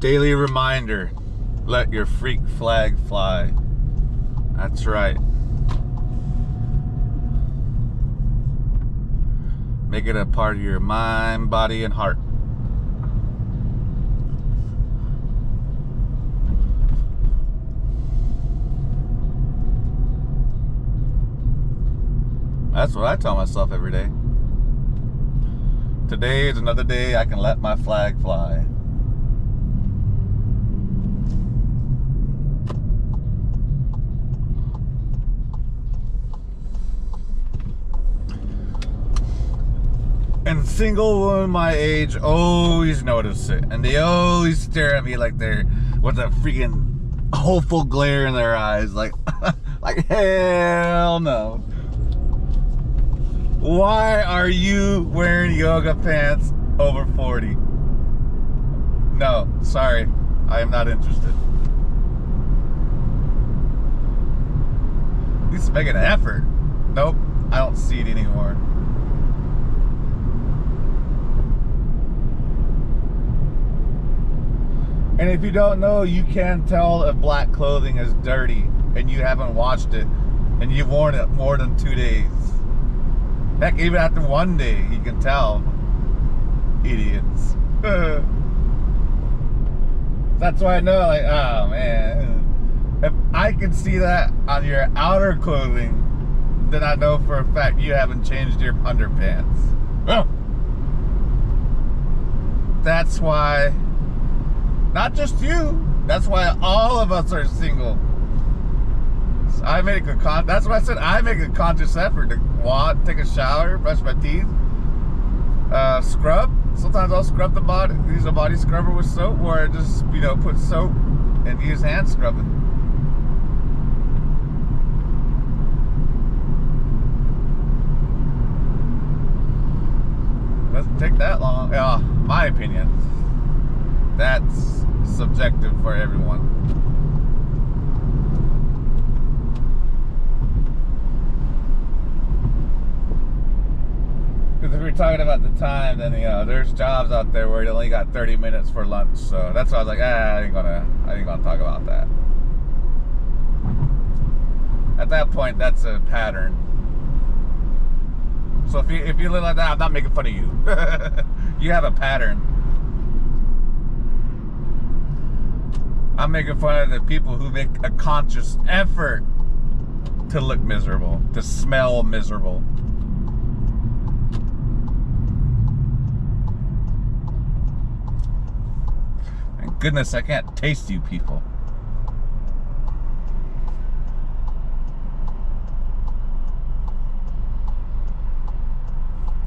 Daily reminder, let your freak flag fly. That's right. Make it a part of your mind, body, and heart. That's what I tell myself every day. Today is another day I can let my flag fly. And single women my age always notice it. And they always stare at me like they're with a freaking hopeful glare in their eyes. Like, like hell no. Why are you wearing yoga pants over 40? No, sorry. I am not interested. At least make an effort. Nope, I don't see it anymore. And if you don't know, you can tell if black clothing is dirty and you haven't washed it and you've worn it more than 2 days. Heck, even after 1 day, you can tell. Idiots. That's why I know, like, oh man. If I can see that on your outer clothing, then I know for a fact you haven't changed your underpants. Oh. That's why, not just you, that's why all of us are single. I make a that's what I said. I make a conscious effort to take a shower, brush my teeth, scrub. Sometimes I'll scrub the body, use a body scrubber with soap, or I just put soap and use hand scrubbing. Doesn't take that long. My opinion. That's subjective for everyone. Because if we're talking about the time, then there's jobs out there where you only got 30 minutes for lunch. So that's why I was like, I ain't gonna talk about that. At that point, that's a pattern. So if you live like that, I'm not making fun of you. You have a pattern. I'm making fun of the people who make a conscious effort to look miserable, to smell miserable. Thank goodness I can't taste you people.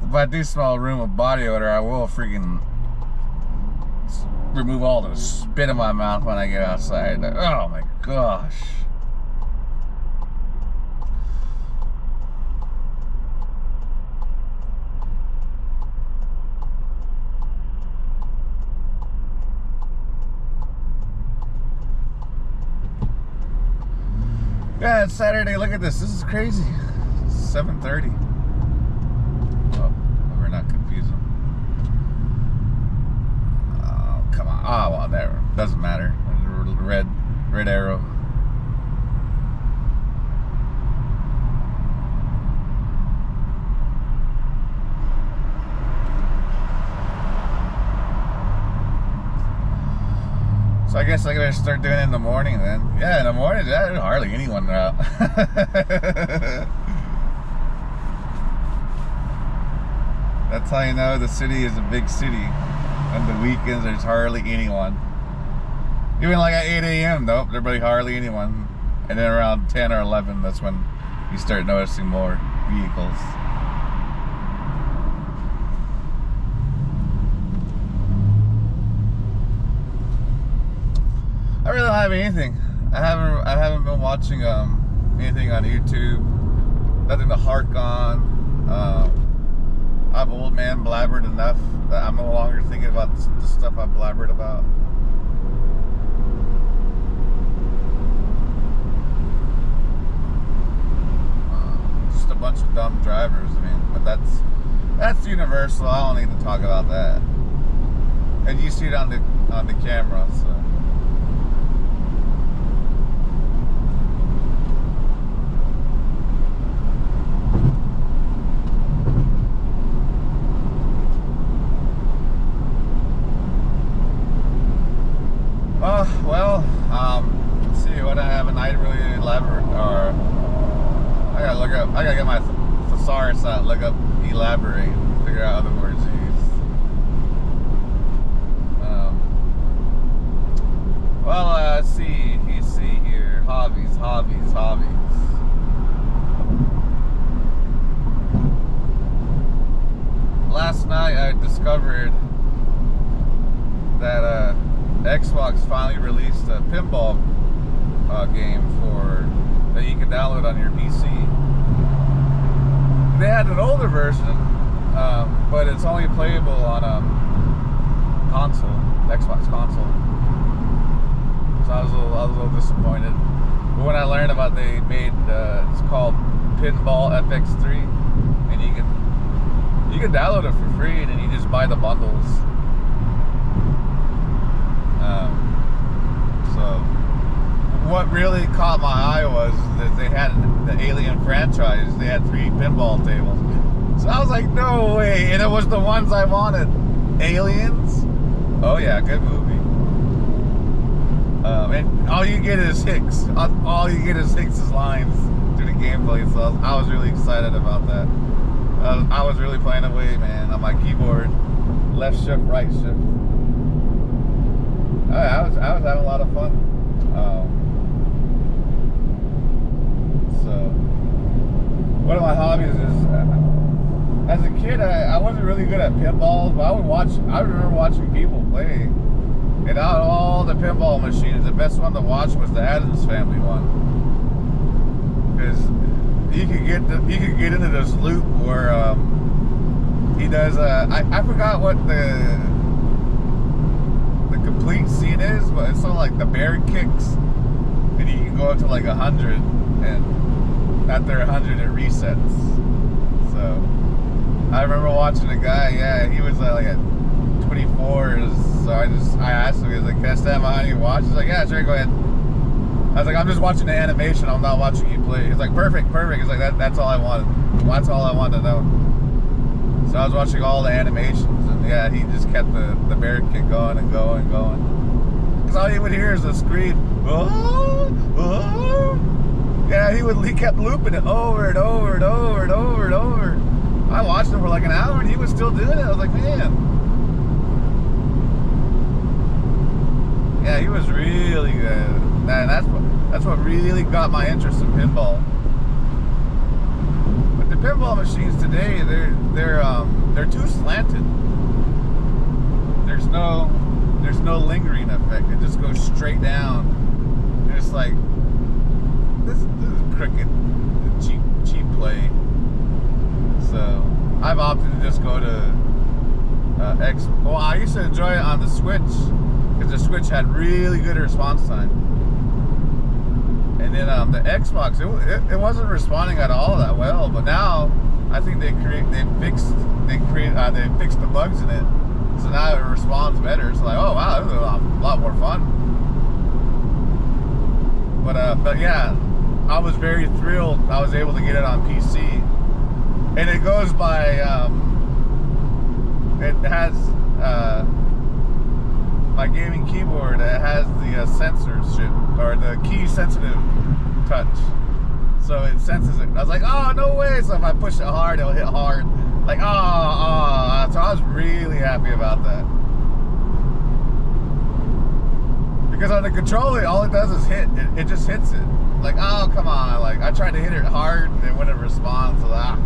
If I do smell a room of body odor, I will freaking remove all the spit in my mouth when I get outside. Oh my gosh. Yeah, it's Saturday. Look at this. This is crazy. It's 7:30. Oh, we're not confusing. Oh, come on. Oh, well, there. Doesn't matter. Red arrow. So I guess I gotta start doing it in the morning then. Yeah, in the morning, there's hardly anyone out. That's how you know the city is a big city. On the weekends, there's hardly anyone. Even like at 8 a.m., nope, there's really hardly anyone. And then around 10 or 11, that's when you start noticing more vehicles. I really don't have anything. I haven't been watching anything on YouTube. Nothing to hark on. I've old man blabbered enough that I'm no longer thinking about the stuff I blabbered about. Just a bunch of dumb drivers. I mean, but that's universal. I don't need to talk about that. And you see it on the on the camera. So. Well, let's see what I haven't. I really elaborate, or I gotta look up. I gotta get my thesaurus out, look up elaborate, figure out other words to use. Well, let's see. You see here, hobbies. Last night I discovered that Xbox finally released a pinball game that you can download on your PC. They had an older version, but it's only playable on console, Xbox console. So I was a little disappointed. But when I learned about they made it's called Pinball FX3, and you can download it for free, and then you just buy the bundles. So what really caught my eye was that they had the Alien franchise. They had 3 pinball tables. So I was like, no way. And it was the ones I wanted. Aliens? Oh yeah, good movie. And all you get is Hicks. All you get is Hicks' lines through the gameplay. So I was really excited about that. I was really playing away, man, on my keyboard. Left shift, right shift. I was having a lot of fun. So one of my hobbies is, as a kid, I wasn't really good at pinballs, but I remember watching people play. And out of all the pinball machines, the best one to watch was the Addams Family one, because you could get into this loop where he does. I forgot what the complete scene is, but it's sort of like the bear kicks, and you can go up to like 100, and after 100 it resets. So I remember watching a guy. Yeah, he was like at 24. So I asked him, he was like, "Can I stand behind you and watch?" He's like, "Yeah, sure, go ahead." I was like, "I'm just watching the animation. I'm not watching you play." He's like, "Perfect." He's like, "That's all I wanted. That's all I wanted to know." So I was watching all the animations, and yeah, he just kept the bear kick going and going and going. Because all you would hear is a scream. Oh, oh. Yeah, he kept looping it over and over and over and over and over. I watched him for like an hour, and he was still doing it. I was like, man. Yeah, he was really good. And that's what really got my interest in pinball. But the pinball machines today, they're too slanted. There's no lingering effect. It just goes straight down. And it's like this is crooked, cheap play. So I've opted to just go to Well, I used to enjoy it on the Switch, because the Switch had really good response time. And then the Xbox, it wasn't responding at all that well. But now I think they fixed the bugs in it, so now it responds better. It's like, oh wow, this is a lot more fun. But yeah, I was very thrilled I was able to get it on PC, and it goes by. It has my gaming keyboard. It has the censorship, or the key sensitive touch, so it senses it. I was like, oh no way! So if I push it hard, it'll hit hard. Like so I was really happy about that, because on the controller, all it does is hit. It just hits it. Like, oh come on! Like I tried to hit it hard, and it wouldn't respond to that.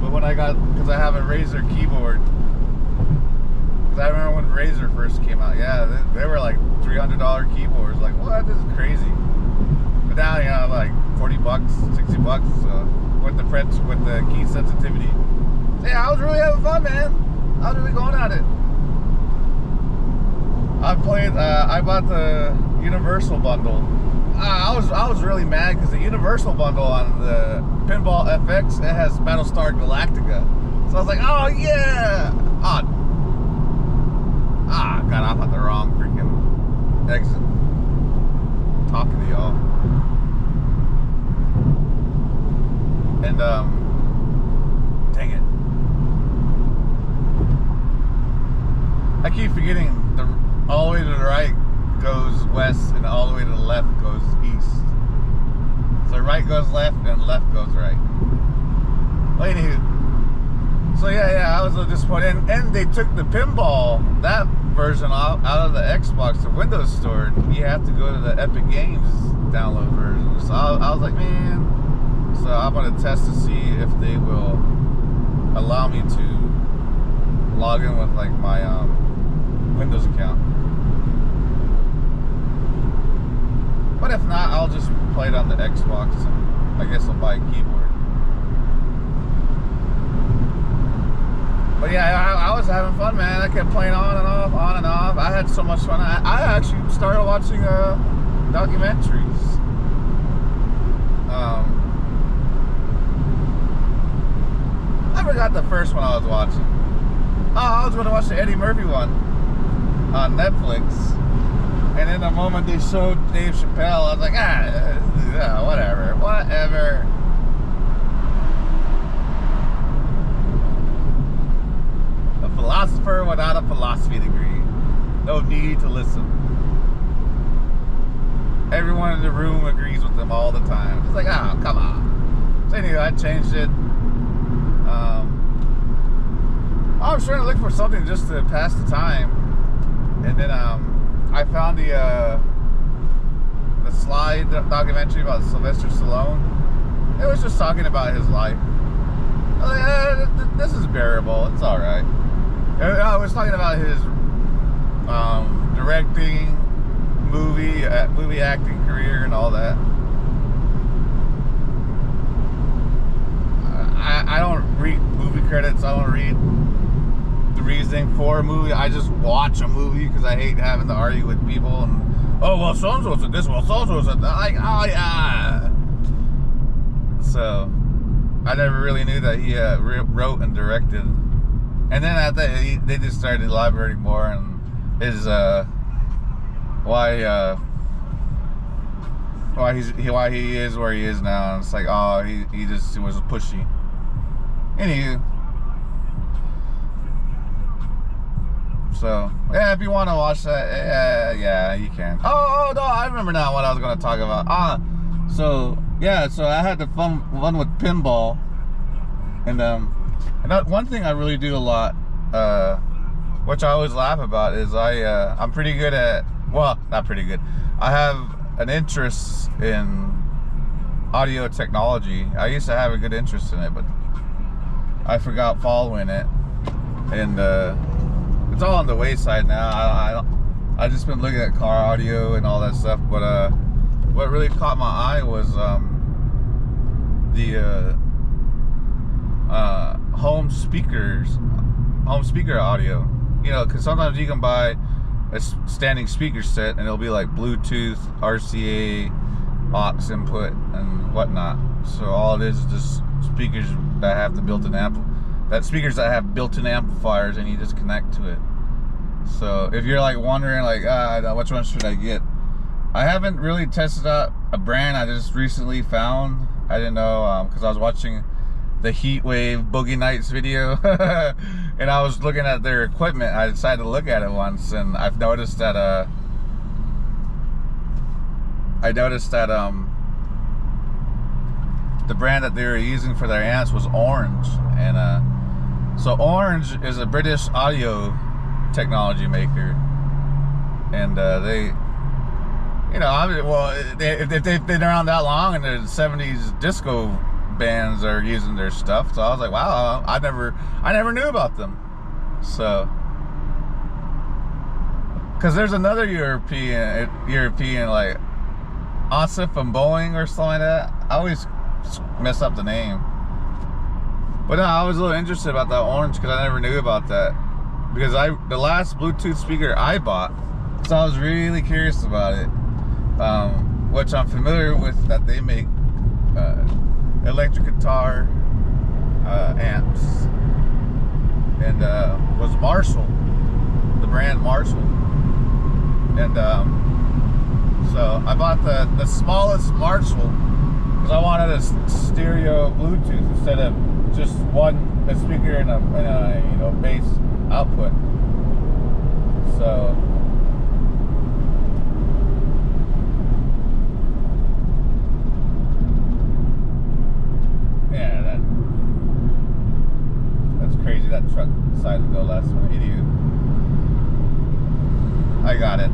But when because I have a Razer keyboard. I remember when Razer first came out. Yeah, they were like $300 keyboards. Like, what? This is crazy. But now, you know, like $40, $60 with the key sensitivity. So yeah, I was really having fun, man. I was really going at it. I bought the Universal bundle. I was really mad because the Universal bundle on the Pinball FX, it has Battlestar Galactica. So I was like, oh yeah. got off at the wrong freaking exit. Talking to y'all. And dang it. I keep forgetting all the way to the right goes west and all the way to the left goes east. So right goes left and left goes right. Well, anywho. So yeah, I was a little disappointed. And they took the pinball, that version out of the Xbox, the Windows Store. You have to go to the Epic Games download version. So I was like, man. So I'm going to test to see if they will allow me to log in with like my Windows account. But if not, I'll just play it on the Xbox. And I guess I'll buy a keyboard. But yeah, I was having fun, man. I kept playing on and off, on and off. I had so much fun. I actually started watching documentaries. I forgot the first one I was watching. Oh, I was going to watch the Eddie Murphy one on Netflix. And then the moment they showed Dave Chappelle, I was like, whatever. A philosopher without a philosophy degree. No need to listen. Everyone in the room agrees with them all the time. It's like, come on. So anyway, I changed it. I was trying to look for something just to pass the time. And then I found the Slide documentary about Sylvester Stallone. It was just talking about his life. I was like, this is bearable. It's all right. I was talking about his directing, movie acting career, and all that. I don't read movie credits. I don't read the reasoning for a movie. I just watch a movie because I hate having to argue with people and, oh, well, so-and-so said this, well, so-and-so said that. Like, oh, yeah. So, I never really knew that he wrote and directed. And then after that, they just started elaborating more on his, why he is where he is now. And it's like, oh, he just was pushy. Anywho. So, yeah, if you want to watch that, yeah, you can. Oh, no, I remember now what I was going to talk about. So I had the fun with pinball. And one thing I really do a lot, which I always laugh about, is I'm pretty good at, well, not pretty good. I have an interest in audio technology. I used to have a good interest in it, but I forgot following it. And it's all on the wayside now. I just been looking at car audio and all that stuff, but what really caught my eye was the home speaker audio. You know, because sometimes you can buy a standing speaker set and it'll be like Bluetooth, RCA, aux input, and whatnot. So all it is just speakers that have the built-in speakers that have built-in amplifiers, and you just connect to it. So if you're like wondering, like, which one should I get? I haven't really tested out a brand I just recently found. I didn't know, because I was watching the Heatwave Boogie Nights video, and I was looking at their equipment. I decided to look at it once, and I've noticed that the brand that they were using for their amps was Orange, and so Orange is a British audio technology maker, and they, you know, if they've been around that long, and the 70s disco bands are using their stuff, so I was like, wow, I never knew about them. So, because there's another European like Asif and Boeing or something like that. I always mess up the name, but no, I was a little interested about that Orange because I never knew about that. Because the last Bluetooth speaker I bought, so I was really curious about it, which I'm familiar with, that they make electric guitar amps, and was Marshall, the brand Marshall. And so I bought the smallest Marshall because I wanted a stereo Bluetooth instead of just a speaker and a bass output. So yeah, that's crazy. That truck decided to go last one, idiot. I got it.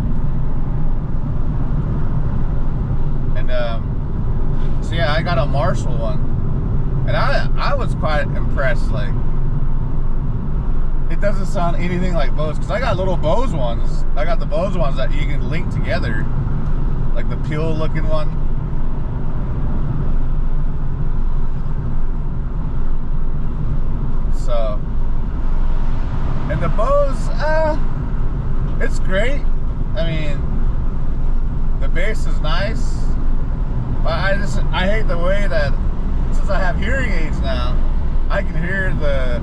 And so yeah, I got a Marshall one, and I was quite impressed. Like, it doesn't sound anything like Bose, because I got little Bose ones. I got the Bose ones that you can link together, like the Peel looking one. So, and the Bose, it's great. I mean, the bass is nice. But I hate the way that, since I have hearing aids now, I can hear the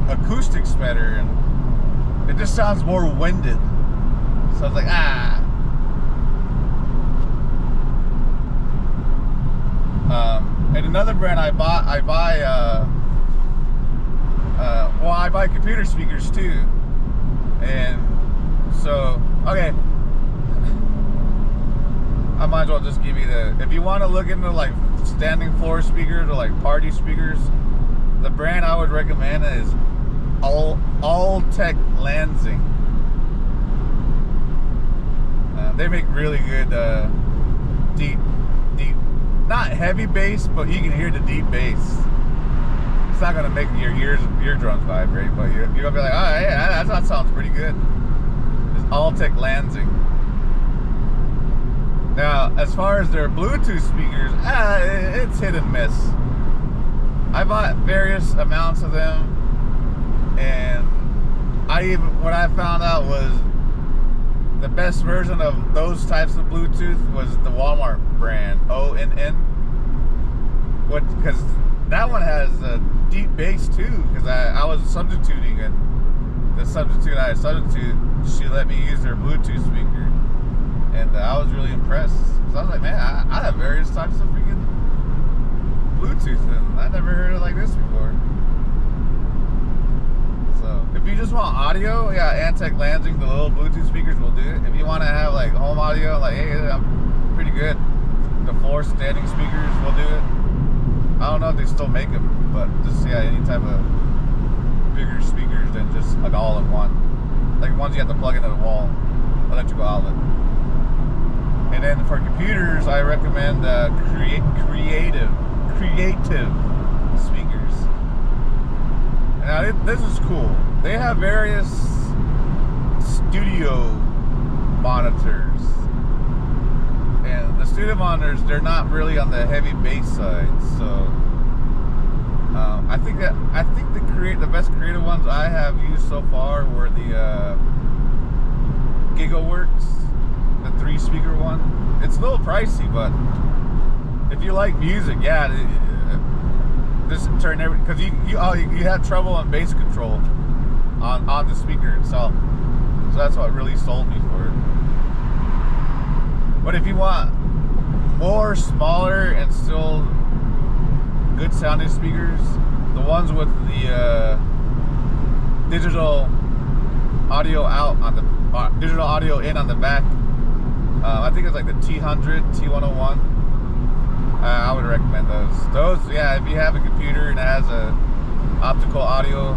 acoustics better, and it just sounds more winded. So I was like, and another brand I buy computer speakers too. And so, okay, I might as well just give you if you want to look into like standing floor speakers or like party speakers, the brand I would recommend is Altec Lansing. They make really good deep, not heavy bass, but you can hear the deep bass. It's not gonna make your eardrums vibrate, but you're gonna be like, oh yeah, that sounds pretty good. It's Altec Lansing. Now, as far as their Bluetooth speakers, it's hit and miss. I bought various amounts of them, and what I found out was the best version of those types of Bluetooth was the Walmart brand, ONN. Because that one has a deep bass too, because I was substituting, and the substitute I substituted, she let me use their Bluetooth speaker. And I was really impressed. So I was like, man, I have various types of freaking Bluetooth, and I never heard it like this before. So if you just want audio, yeah, Altec Lansing, the little Bluetooth speakers will do it. If you want to have like home audio, like, hey, I'm pretty good, the floor standing speakers will do it. I don't know if they still make them, but just, yeah, any type of bigger speakers than just like all in one. Like ones you have to plug into the wall, electrical outlet. And then for computers, I recommend Creative speakers. Now this is cool. They have various studio monitors, and the studio monitors, they're not really on the heavy bass side. So I think the best creative ones I have used so far were the GigaWorks. The 3-speaker one. It's a little pricey, but if you like music, yeah, this turn because you had trouble on bass control on the speaker itself, so that's what really sold me for it. But if you want more smaller and still good sounding speakers, the ones with the digital audio out on the digital audio in on the back. I think it's like the T100, T101. I would recommend those. Those, yeah, if you have a computer and it has a optical audio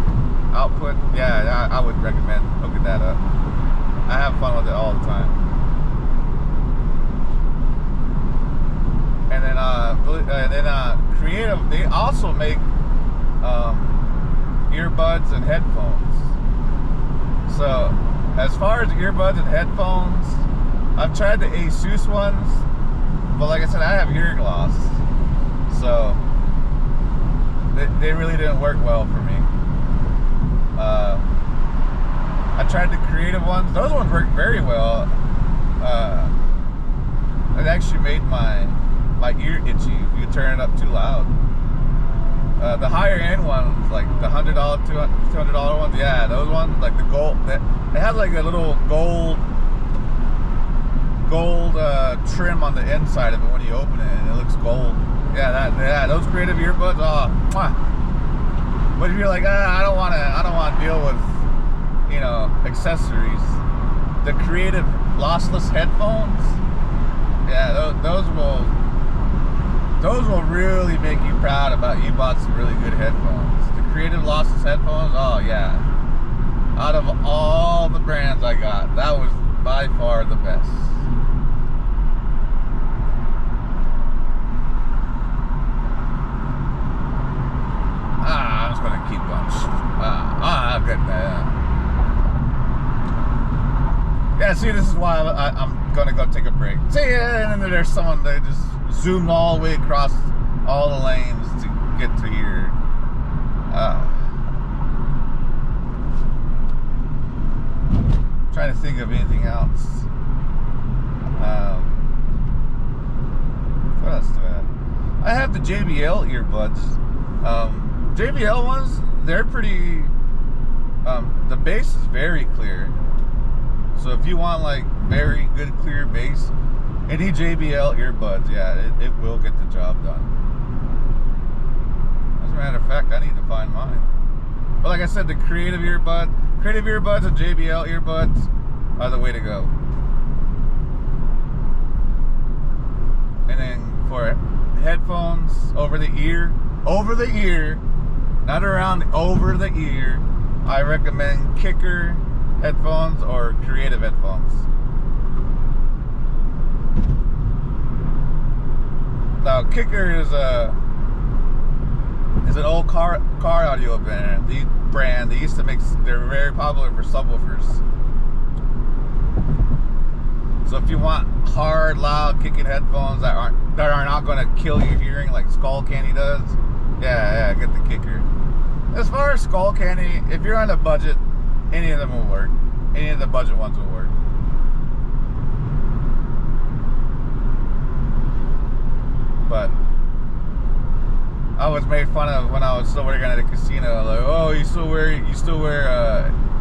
output, yeah, I would recommend hooking that up. I have fun with it all the time. And then Creative, they also make earbuds and headphones. So as far as earbuds and headphones, I've tried the Asus ones, but like I said, I have hearing loss, so they really didn't work well for me. I tried the Creative ones; those ones worked very well. It actually made my ear itchy if you turn it up too loud. The higher end ones, like the $100, $200 ones, yeah, those ones, like the gold, it has like a little gold gold trim on the inside of it when you open it, and it looks gold. Yeah, those Creative earbuds. Oh, mwah. But if you're like, I don't want to deal with, you know, accessories. The Creative lossless headphones. Yeah, those will really make you proud about you bought some really good headphones. The Creative lossless headphones. Oh yeah. Out of all the brands I got, that was by far the best. I'm just gonna keep on. I'm getting that. Yeah, see, this is why I'm gonna go take a break. See, and then there's someone that just zoomed all the way across all the lanes to get to here. Trying to think of anything else. What else do I have? I have the JBL earbuds. JBL ones, they're pretty. The bass is very clear. So if you want like very good clear bass, any JBL earbuds, yeah, it will get the job done. As a matter of fact, I need to find mine. But like I said, the Creative earbuds and JBL earbuds are the way to go. And then for headphones over the ear, not around, over the ear, I recommend Kicker headphones or Creative headphones. Now Kicker is an old car audio brand. They used to make, they're very popular for subwoofers. So if you want hard, loud, kicking headphones that are not going to kill your hearing like Skull Candy does, yeah, get the Kicker. As far as Skull Candy, if you're on a budget, any of them will work. Any of the budget ones will work. But I was made fun of when I was still working at a casino. Like, oh, you still wear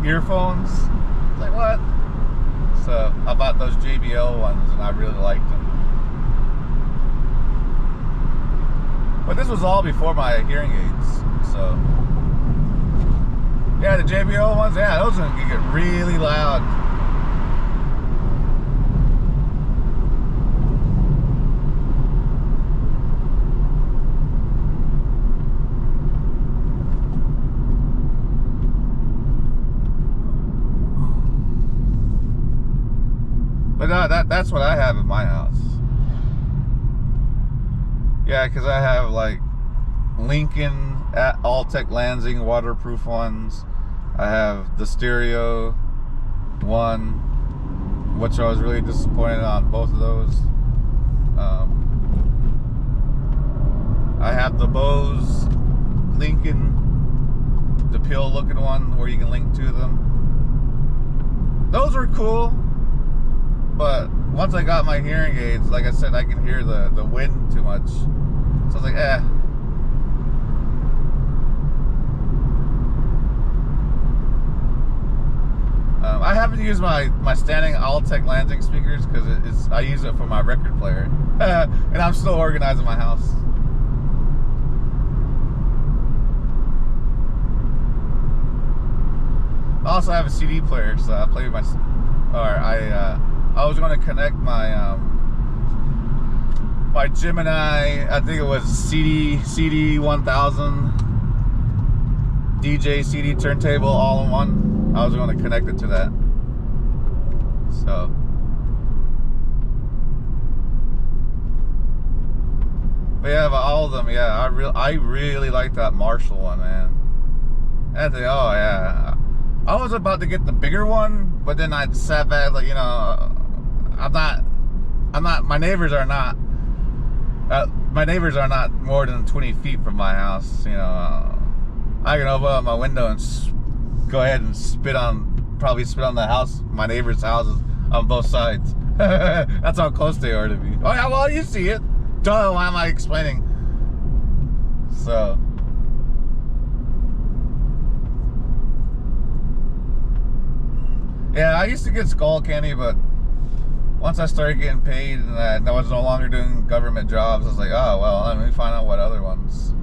earphones? Like, what? So I bought those JBL ones, and I really liked them. But this was all before my hearing aids, so yeah, the JBL ones, yeah, those ones can get really loud. But that's what I have in my house. Yeah, because I have like Lincoln at Altec Lansing waterproof ones. I have the stereo one, which I was really disappointed on both of those. I have the Bose Lincoln, the pill looking one where you can link to them. Those were cool, but once I got my hearing aids, like I said, I can hear the wind too much. So I was like, I haven't used my standing Altec Lansing speakers because I use it for my record player, and I'm still organizing my house. I also have a CD player, so I play with I was going to connect my my Gemini, I think it was CD 1000 DJ CD turntable all in one. I was going to connect it to that. So but yeah, but all of them, yeah, I really like that Marshall one, man. I think, oh yeah, I was about to get the bigger one, but then I sat back, like, you know, I'm not, my neighbors are not more than 20 feet from my house, you know. I can open up my window and go ahead and probably spit on the house, my neighbors' houses on both sides. That's how close they are to me. Oh yeah, well, you see it. Duh, why am I explaining? So yeah, I used to get Skull Candy, but once I started getting paid and I was no longer doing government jobs, I was like, oh, well, let me find out what other ones.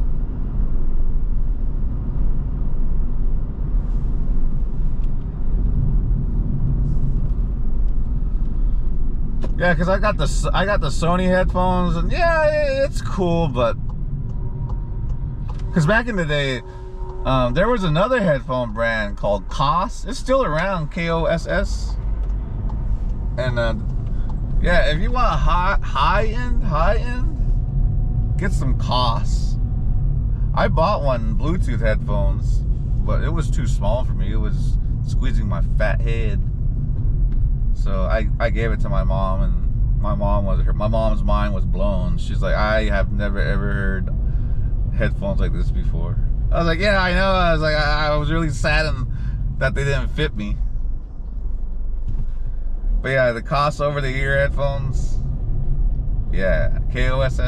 Yeah, because I got the Sony headphones, and yeah, it's cool, but because back in the day, there was another headphone brand called Koss. It's still around, Koss. And yeah, if you want a high end, get some Koss. I bought one Bluetooth headphones, but it was too small for me. It was squeezing my fat head. So I gave it to my mom, and my mom's mind was blown. She's like, I have never ever heard headphones like this before. I was like, yeah, I know. I was like, I was really saddened that they didn't fit me. But yeah, the Koss over-the-ear headphones. Yeah, Koss.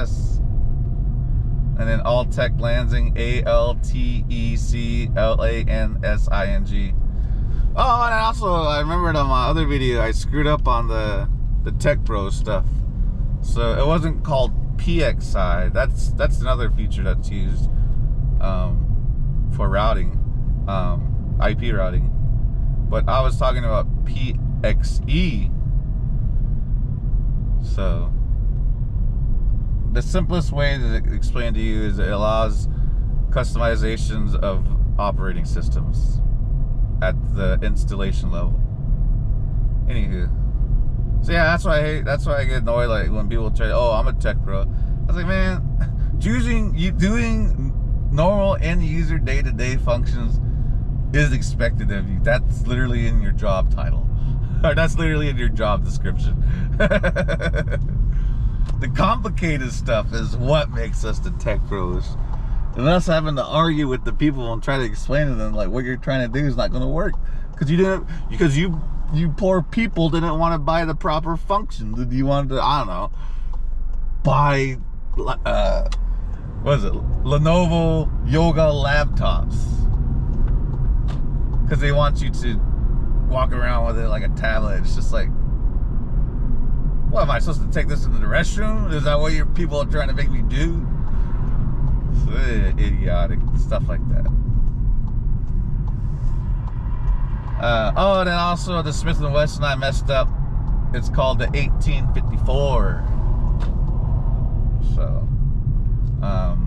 And then Altec Lansing, ALTECLANSING. Oh, and also, I remembered on my other video, I screwed up on the Tech Pro stuff. So it wasn't called PXI. That's another feature that's used for routing, IP routing. But I was talking about PXE. So the simplest way to explain to you is it allows customizations of operating systems at the installation level. Anywho, so yeah, that's why I hate. That's why I get annoyed, like when people try. Oh, I'm a tech pro. I was like, man, doing normal end user day-to-day functions is expected of you. That's literally in your job title, or that's literally in your job description. The complicated stuff is what makes us the tech pros. And us having to argue with the people and try to explain to them like what you're trying to do is not going to work because you poor people didn't want to buy the proper function. You wanted to, I don't know, buy what is it, Lenovo Yoga laptops because they want you to walk around with it like a tablet. It's just like, what, am I supposed to take this into the restroom? Is that what your people are trying to make me do? Idiotic stuff like that. Oh, and then also the Smith & Wesson I messed up. It's called the 1854. So,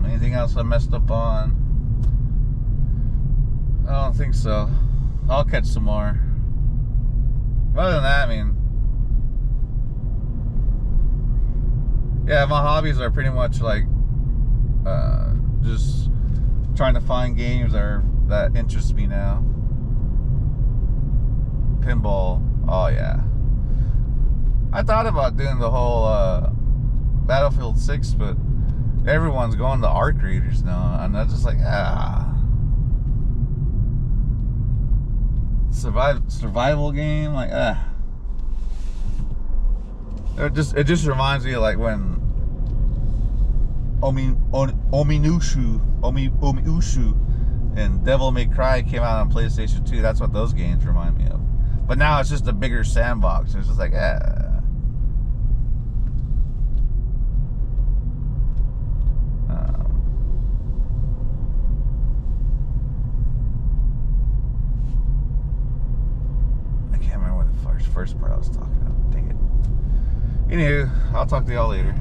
anything else I messed up on? I don't think so. I'll catch some more. Other than that, I mean, yeah, my hobbies are pretty much like just trying to find games that interest me now. Pinball, oh yeah. I thought about doing the whole Battlefield 6, but everyone's going to Arc Raiders now, and I'm just like, survival game, like It just reminds me of like when Ominushu and Devil May Cry came out on PlayStation 2. That's what those games remind me of. But now it's just a bigger sandbox. It's just like, I can't remember what the first part I was talking about. Dang it. Anywho, I'll talk to y'all later.